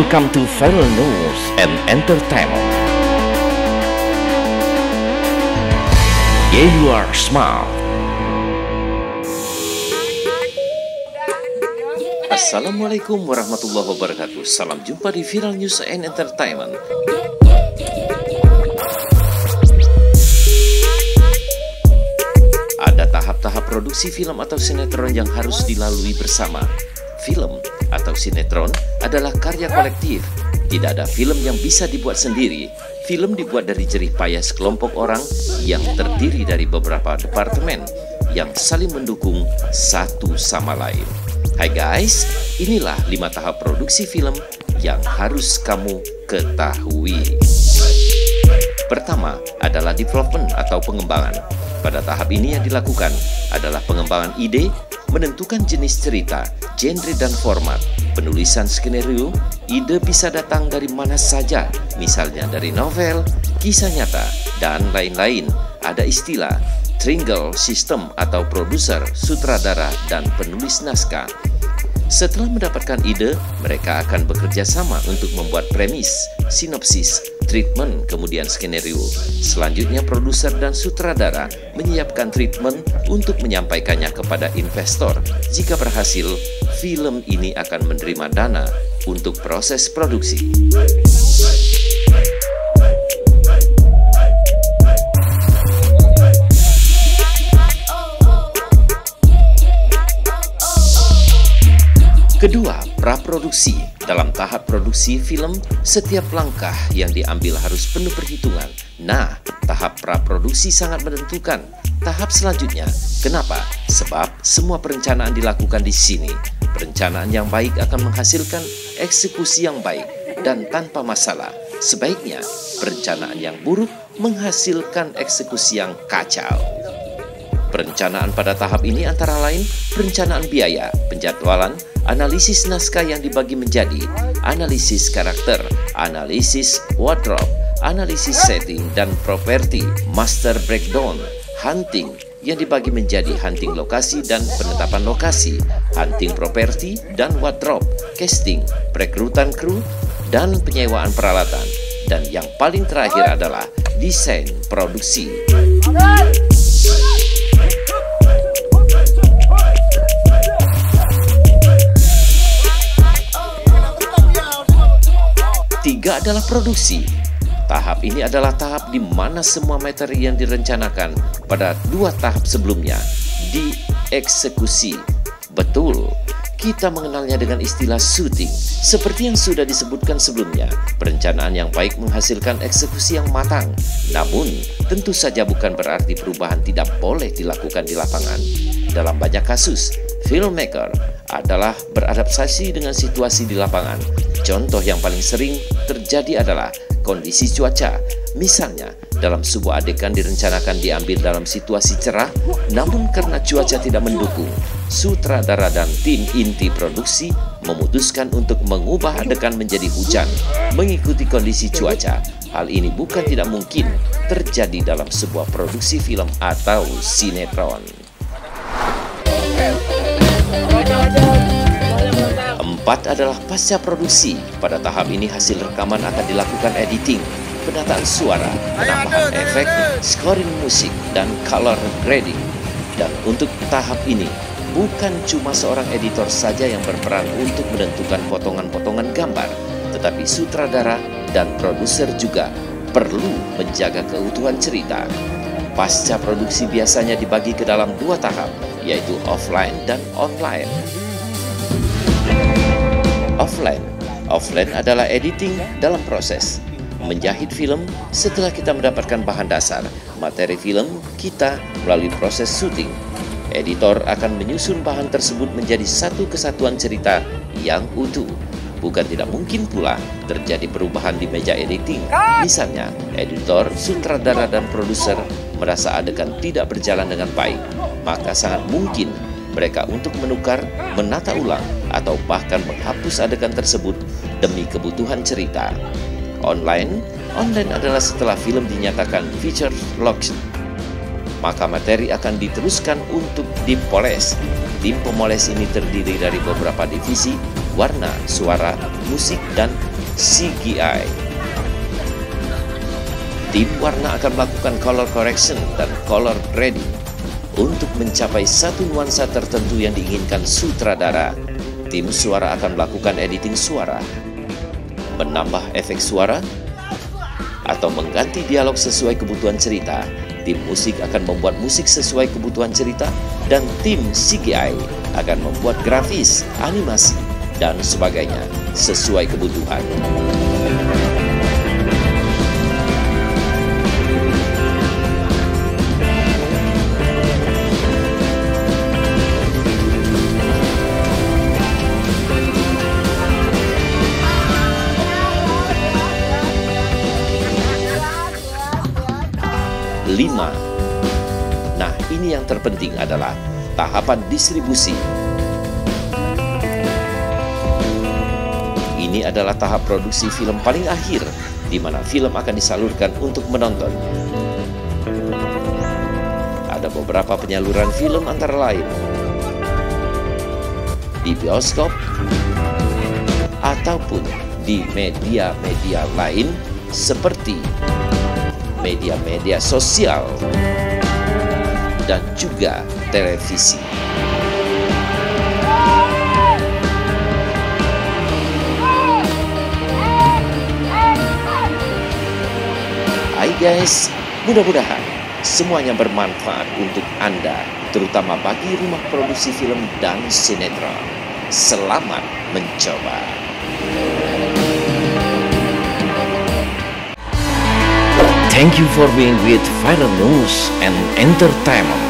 Welcome to Viral News and Entertainment. Yeah, you are smart. Assalamualaikum warahmatullahi wabarakatuh. Salam jumpa di Viral News and Entertainment. Ada tahap-tahap produksi film atau sinetron yang harus dilalui bersama. Film atau sinetron adalah karya kolektif. Tidak ada film yang bisa dibuat sendiri. Film dibuat dari jerih payah sekelompok orang yang terdiri dari beberapa departemen yang saling mendukung satu sama lain. Hai guys, inilah 5 tahap produksi film yang harus kamu ketahui. Pertama adalah development atau pengembangan. Pada tahap ini yang dilakukan adalah pengembangan ide, menentukan jenis cerita, genre dan format, penulisan skenario. Ide bisa datang dari mana saja, misalnya dari novel, kisah nyata, dan lain-lain. Ada istilah triangle system atau produser, sutradara, dan penulis naskah. Setelah mendapatkan ide, mereka akan bekerja sama untuk membuat premis, sinopsis, treatment, kemudian skenario. Selanjutnya produser dan sutradara menyiapkan treatment untuk menyampaikannya kepada investor. Jika berhasil, film ini akan menerima dana untuk proses produksi. Kedua, praproduksi. Dalam tahap produksi film, setiap langkah yang diambil harus penuh perhitungan. Nah, tahap praproduksi sangat menentukan. Tahap selanjutnya, kenapa? Sebab semua perencanaan dilakukan di sini. Perencanaan yang baik akan menghasilkan eksekusi yang baik dan tanpa masalah. Sebaiknya, perencanaan yang buruk menghasilkan eksekusi yang kacau. Perencanaan pada tahap ini antara lain perencanaan biaya, penjadwalan, analisis naskah yang dibagi menjadi analisis karakter, analisis wardrobe, analisis setting dan properti, master breakdown, hunting yang dibagi menjadi hunting lokasi dan penetapan lokasi, hunting properti dan wardrobe, casting, perekrutan kru, dan penyewaan peralatan. Dan yang paling terakhir adalah desain produksi. Tiga adalah produksi. Tahap ini adalah tahap di mana semua materi yang direncanakan pada 2 tahap sebelumnya dieksekusi. Betul, kita mengenalnya dengan istilah syuting. Seperti yang sudah disebutkan sebelumnya, perencanaan yang baik menghasilkan eksekusi yang matang. Namun, tentu saja bukan berarti perubahan tidak boleh dilakukan di lapangan. Dalam banyak kasus, filmmaker adalah beradaptasi dengan situasi di lapangan. Contoh yang paling sering terjadi adalah kondisi cuaca. Misalnya, dalam sebuah adegan direncanakan diambil dalam situasi cerah, namun karena cuaca tidak mendukung, sutradara dan tim inti produksi memutuskan untuk mengubah adegan menjadi hujan, mengikuti kondisi cuaca. Hal ini bukan tidak mungkin terjadi dalam sebuah produksi film atau sinetron. 4 adalah pasca produksi. Pada tahap ini hasil rekaman akan dilakukan editing, penataan suara, penambahan efek, scoring musik, dan color grading. Dan untuk tahap ini, bukan cuma seorang editor saja yang berperan untuk menentukan potongan-potongan gambar, tetapi sutradara dan produser juga perlu menjaga keutuhan cerita. Pasca produksi biasanya dibagi ke dalam 2 tahap, yaitu offline dan online. Offline adalah editing dalam proses menjahit film. Setelah kita mendapatkan bahan dasar materi film kita melalui proses syuting, editor akan menyusun bahan tersebut menjadi satu kesatuan cerita yang utuh. Bukan tidak mungkin pula terjadi perubahan di meja editing. Misalnya, editor, sutradara, dan produser merasa adegan tidak berjalan dengan baik, maka sangat mungkin mereka untuk menukar, menata ulang, atau bahkan menghapus adegan tersebut demi kebutuhan cerita. Online adalah setelah film dinyatakan feature locked, maka materi akan diteruskan untuk dipoles. Tim pemoles ini terdiri dari beberapa divisi, warna, suara, musik, dan CGI. Tim warna akan melakukan color correction dan color grading untuk mencapai satu nuansa tertentu yang diinginkan sutradara. Tim suara akan melakukan editing suara, menambah efek suara, atau mengganti dialog sesuai kebutuhan cerita. Tim musik akan membuat musik sesuai kebutuhan cerita, dan tim CGI akan membuat grafis, animasi, dan sebagainya sesuai kebutuhan. Lima. Nah, ini yang terpenting adalah tahapan distribusi. Ini adalah tahap produksi film paling akhir, di mana film akan disalurkan untuk menonton. Ada beberapa penyaluran film antara lain di bioskop ataupun di media-media lain seperti media-media sosial dan juga televisi. Hai guys, mudah-mudahan semuanya bermanfaat untuk Anda, terutama bagi rumah produksi film dan sinetron. Selamat mencoba. Thank you for being with Viral News and Entertainment.